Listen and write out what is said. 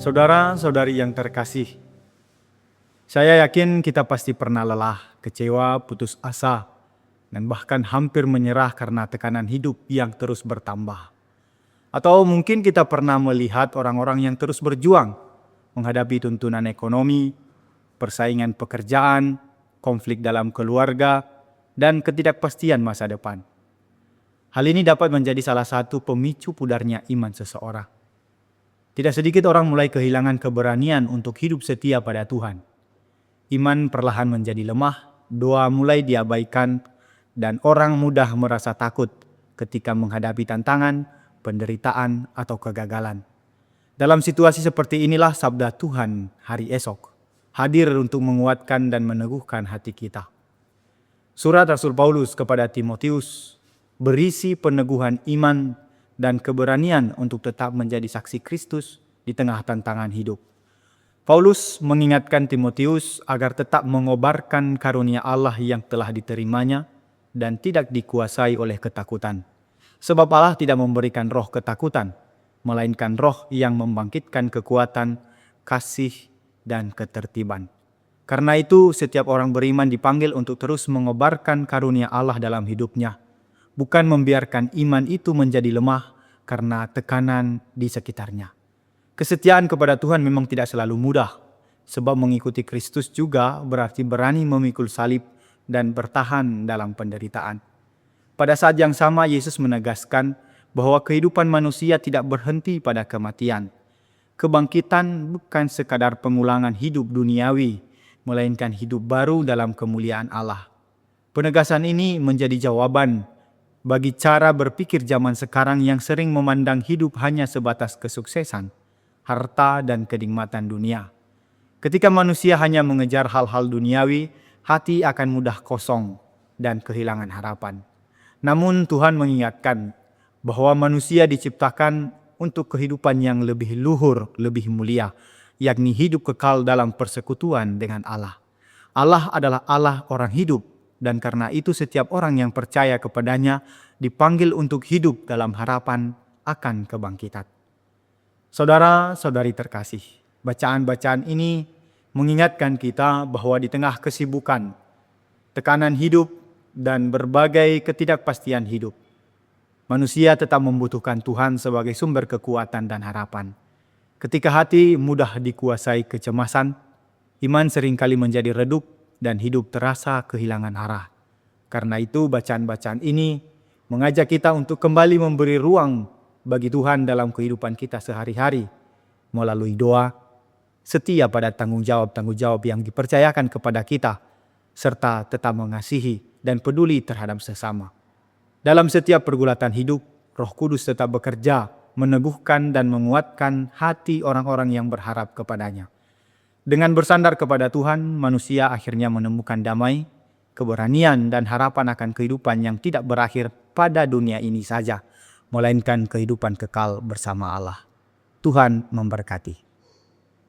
Saudara-saudari yang terkasih, saya yakin kita pasti pernah lelah, kecewa, putus asa, dan bahkan hampir menyerah karena tekanan hidup yang terus bertambah. Atau mungkin kita pernah melihat orang-orang yang terus berjuang menghadapi tuntunan ekonomi, persaingan pekerjaan, konflik dalam keluarga, dan ketidakpastian masa depan. Hal ini dapat menjadi salah satu pemicu pudarnya iman seseorang. Tidak sedikit orang mulai kehilangan keberanian untuk hidup setia pada Tuhan. Iman perlahan menjadi lemah, doa mulai diabaikan, dan orang mudah merasa takut ketika menghadapi tantangan, penderitaan, atau kegagalan. Dalam situasi seperti inilah sabda Tuhan hari esok hadir untuk menguatkan dan meneguhkan hati kita. Surat Rasul Paulus kepada Timotius berisi peneguhan iman dan keberanian untuk tetap menjadi saksi Kristus di tengah tantangan hidup. Paulus mengingatkan Timotius agar tetap mengobarkan karunia Allah yang telah diterimanya dan tidak dikuasai oleh ketakutan. Sebab Allah tidak memberikan roh ketakutan, melainkan roh yang membangkitkan kekuatan, kasih, dan ketertiban. Karena itu, setiap orang beriman dipanggil untuk terus mengobarkan karunia Allah dalam hidupnya, bukan membiarkan iman itu menjadi lemah karena tekanan di sekitarnya. Kesetiaan kepada Tuhan memang tidak selalu mudah, sebab mengikuti Kristus juga berarti berani memikul salib dan bertahan dalam penderitaan. Pada saat yang sama, Yesus menegaskan bahwa kehidupan manusia tidak berhenti pada kematian. Kebangkitan bukan sekadar pengulangan hidup duniawi, melainkan hidup baru dalam kemuliaan Allah. Penegasan ini menjadi jawaban bagi cara berpikir zaman sekarang yang sering memandang hidup hanya sebatas kesuksesan, harta, dan kenikmatan dunia. Ketika manusia hanya mengejar hal-hal duniawi, hati akan mudah kosong dan kehilangan harapan. Namun Tuhan mengingatkan bahwa manusia diciptakan untuk kehidupan yang lebih luhur, lebih mulia, yakni hidup kekal dalam persekutuan dengan Allah. Allah adalah Allah orang hidup, dan karena itu setiap orang yang percaya kepadanya dipanggil untuk hidup dalam harapan akan kebangkitan. Saudara-saudari terkasih, bacaan-bacaan ini mengingatkan kita bahwa di tengah kesibukan, tekanan hidup, dan berbagai ketidakpastian hidup, manusia tetap membutuhkan Tuhan sebagai sumber kekuatan dan harapan. Ketika hati mudah dikuasai kecemasan, iman seringkali menjadi redup dan hidup terasa kehilangan arah. Karena itu bacaan-bacaan ini mengajak kita untuk kembali memberi ruang bagi Tuhan dalam kehidupan kita sehari-hari melalui doa, setia pada tanggung jawab yang dipercayakan kepada kita, serta tetap mengasihi dan peduli terhadap sesama. Dalam setiap pergulatan hidup, Roh Kudus tetap bekerja, meneguhkan dan menguatkan hati orang-orang yang berharap kepadanya. Dengan bersandar kepada Tuhan, manusia akhirnya menemukan damai, keberanian, dan harapan akan kehidupan yang tidak berakhir pada dunia ini saja, melainkan kehidupan kekal bersama Allah. Tuhan memberkati.